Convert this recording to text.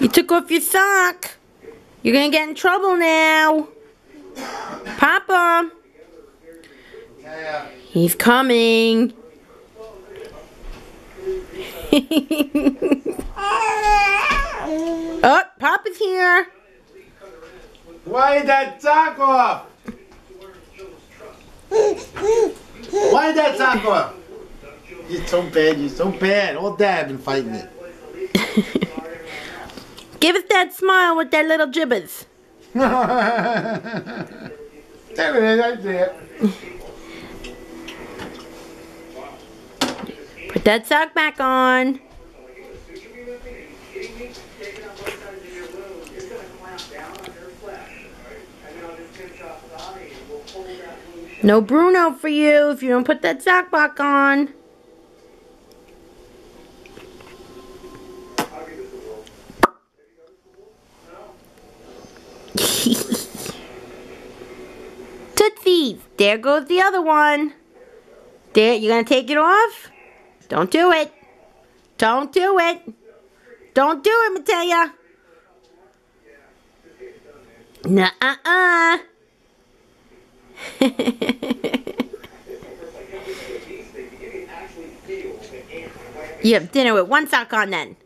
You took off your sock. You're gonna get in trouble now. Papa. He's coming. Oh, Papa's here. Why did that sock off? Why did that sock off? You're so bad, you're so bad. All day I've been fighting it. Give us that smile with that little gibbers. There it is, I see it. Put that sock back on. No Bruno for you if you don't put that sock back on. Tootsies! There goes the other one. There, you gonna take it off? Don't do it. Don't do it. Don't do it, Mattea. Nuh-uh-uh. You have dinner with one sock on then.